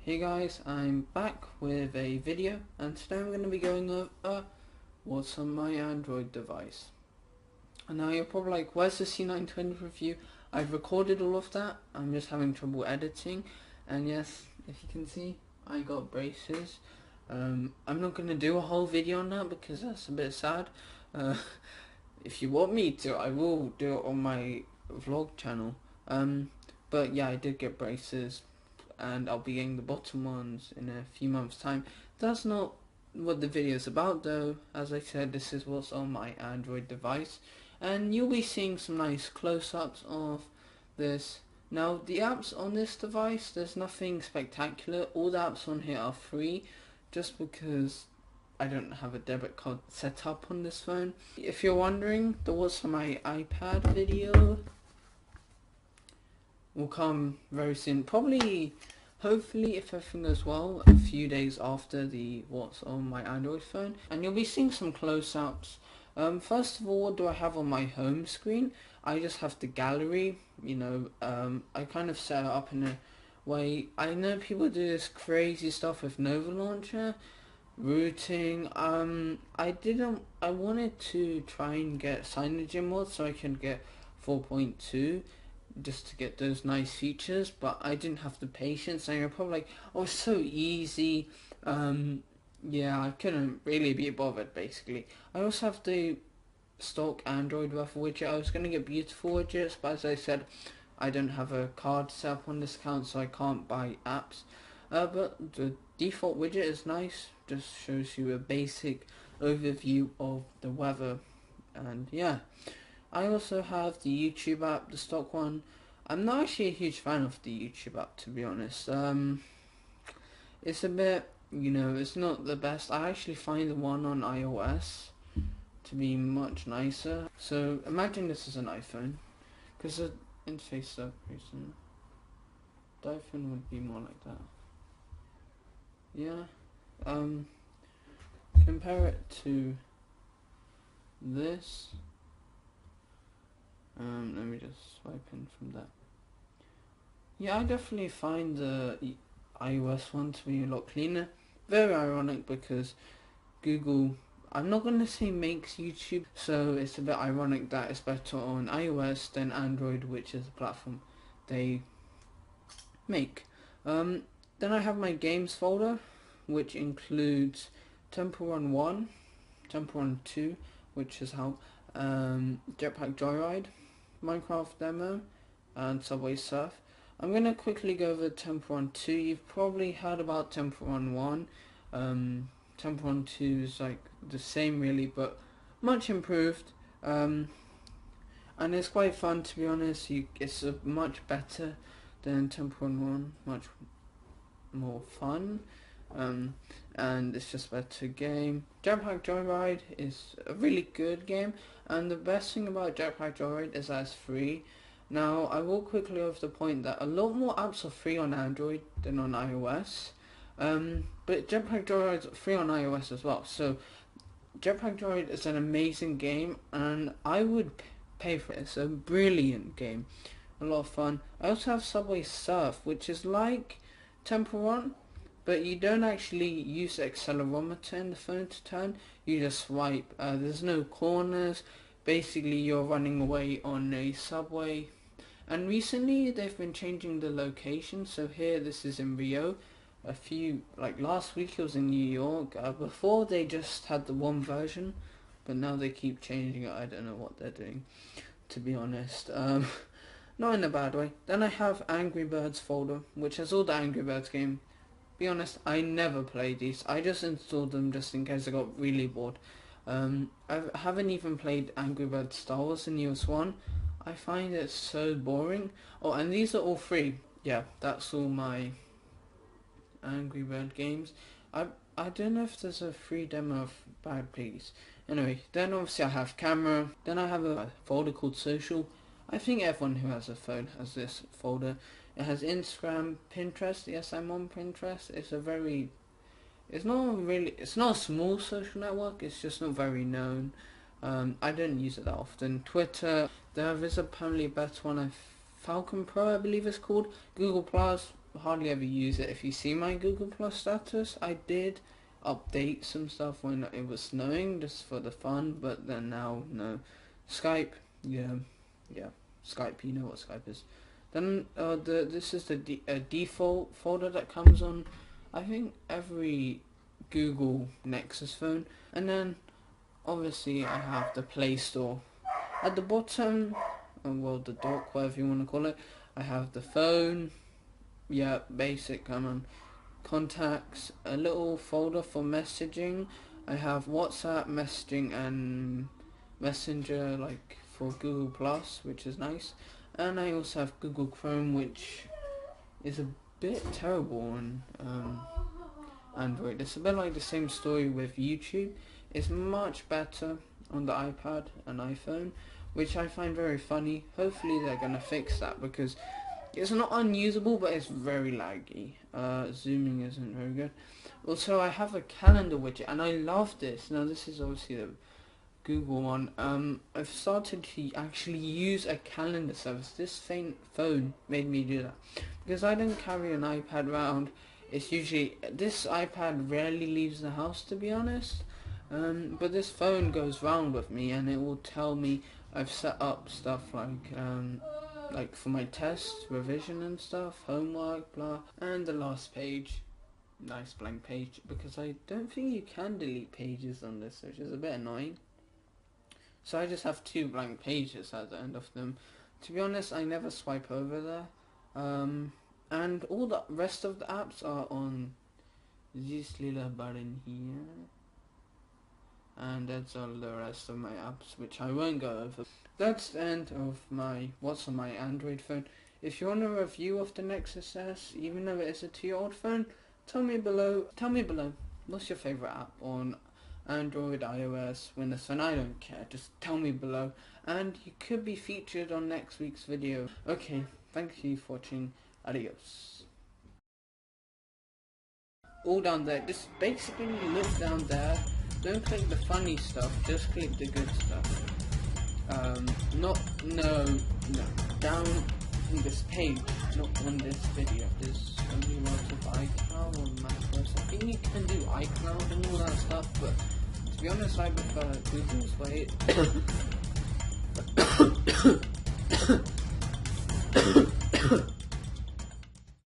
Hey guys, I'm back with a video, and today I'm going to be going over what's on my Android device. And now you're probably like, where's the C920 review? I've recorded all of that, I'm just having trouble editing. And yes, if you can see, I got braces. I'm not going to do a whole video on that because that's a bit sad. If you want me to, I will do it on my vlog channel. But yeah, I did get braces, and I'll be getting the bottom ones in a few months time. That's not what the video is about though. As I said, this is what's on my Android device, and you'll be seeing some nice close-ups of this. Now the apps on this device, there's nothing spectacular. All the apps on here are free, just because I don't have a debit card set up on this phone. If you're wondering, the what's on my iPad video will come very soon, probably, hopefully, if everything goes well, a few days after the what's on my Android phone, and you'll be seeing some close-ups. First of all, what do I have on my home screen? I just have the gallery. I kind of set it up in a way. I know people do this crazy stuff with Nova Launcher routing. I wanted to try and get CyanogenMod so I can get 4.2 just to get those nice features, but I didn't have the patience, and you're probably like, oh, it's so easy. Yeah, I couldn't really be bothered basically. I also have the stock Android buffer widget. I was going to get beautiful widgets, but as I said, I don't have a card set up on this account, so I can't buy apps. But the default widget is nice, just shows you a basic overview of the weather, and yeah. I also have the YouTube app, the stock one. I'm not actually a huge fan of the YouTube app, to be honest. It's a bit, it's not the best. I actually find the one on iOS to be much nicer. So imagine this is an iPhone, because the interface is recent. The iPhone would be more like that. Yeah. Compare it to this. Let me just swipe in from that. Yeah, I definitely find the iOS one to be a lot cleaner. Very ironic because Google, I'm not going to say makes YouTube, so it's a bit ironic that it's better on iOS than Android, which is the platform they make. Then I have my games folder, which includes Temple Run 1, Temple Run 2, which is how Jetpack Joyride, Minecraft demo, and Subway Surf. I'm going to quickly go over Temple Run 2. You've probably heard about Temple Run 1. Temple Run 2 is like the same really, but much improved. And it's quite fun, to be honest. It's much better than Temple Run 1, much more fun. And it's just a better game. Jetpack Joyride is a really good game, and the best thing about Jetpack Joyride is that it's free. Now, I will quickly over the point that a lot more apps are free on Android than on iOS, but Jetpack Joyride is free on iOS as well. So Jetpack Joyride is an amazing game, and I would pay for it. It's a brilliant game, a lot of fun. I also have Subway Surf, which is like Temple Run, but you don't actually use the accelerometer in the phone to turn, you just swipe. There's no corners. Basically you're running away on a subway, and recently they've been changing the location. So here, this is in Rio. Last week it was in New York. Before they just had the one version, but now they keep changing it. I don't know what they're doing, to be honest. Not in a bad way. Then I have Angry Birds folder, which has all the Angry Birds game. Be honest, I never played these. I just installed them just in case I got really bored. I haven't even played Angry Birds Star Wars in US 1. I find it so boring. Oh, and these are all free. Yeah, that's all my Angry Bird games. I don't know if there's a free demo of Bad Pigs. Anyway, then obviously I have camera. Then I have a folder called social. I think everyone who has a phone has this folder. It has Instagram, Pinterest. Yes, I'm on Pinterest. It's not a small social network. It's just not very known. I don't use it that often. Twitter. There is apparently a better one. Falcon Pro, I believe it's called. Google Plus. hardly ever use it. If you see my Google Plus status, I did update some stuff when it was snowing just for the fun, but then now no. Skype, yeah, Skype, you know what Skype is. Then this is the default folder that comes on, I think, every Google Nexus phone. And then obviously I have the Play Store. At the bottom, well, the dock, whatever you want to call it, I have the phone, yeah, basic, contacts, a little folder for messaging. I have WhatsApp, messaging, and Messenger, like for Google Plus, which is nice. And I also have Google Chrome, which is a bit terrible on Android. It's a bit like the same story with YouTube. It's much better on the iPad and iPhone, which I find very funny. Hopefully they're gonna fix that, because it's not unusable, but it's very laggy. Zooming isn't very good. Also, I have a calendar widget, and I love this. Now, this is obviously the Google one. I've started to actually use a calendar service. This phone made me do that, because I don't carry an iPad around. It's usually, this iPad rarely leaves the house, to be honest. But this phone goes round with me, and it will tell me I've set up stuff like for my test, revision and stuff, homework, blah. And the last page, nice blank page, because I don't think you can delete pages on this, which is a bit annoying. So I just have 2 blank pages at the end of them. To be honest, I never swipe over there. And all the rest of the apps are on this little button here. And that's all the rest of my apps, which I won't go over. That's the end of my what's on my Android phone. If you want a review of the Nexus S, even though it is a 2-year-old phone, tell me below. What's your favorite app on Android, iOS, Windows Phone? I don't care. Just tell me below, and you could be featured on next week's video. Okay, thank you for watching. Adios. All down there. Just basically look down there. Don't click the funny stuff, just click the good stuff. No, down on this page, not on this video. There's only lots of iCloud or Macros. I think you can do iCloud and all that stuff, but to be honest, I prefer Google's way.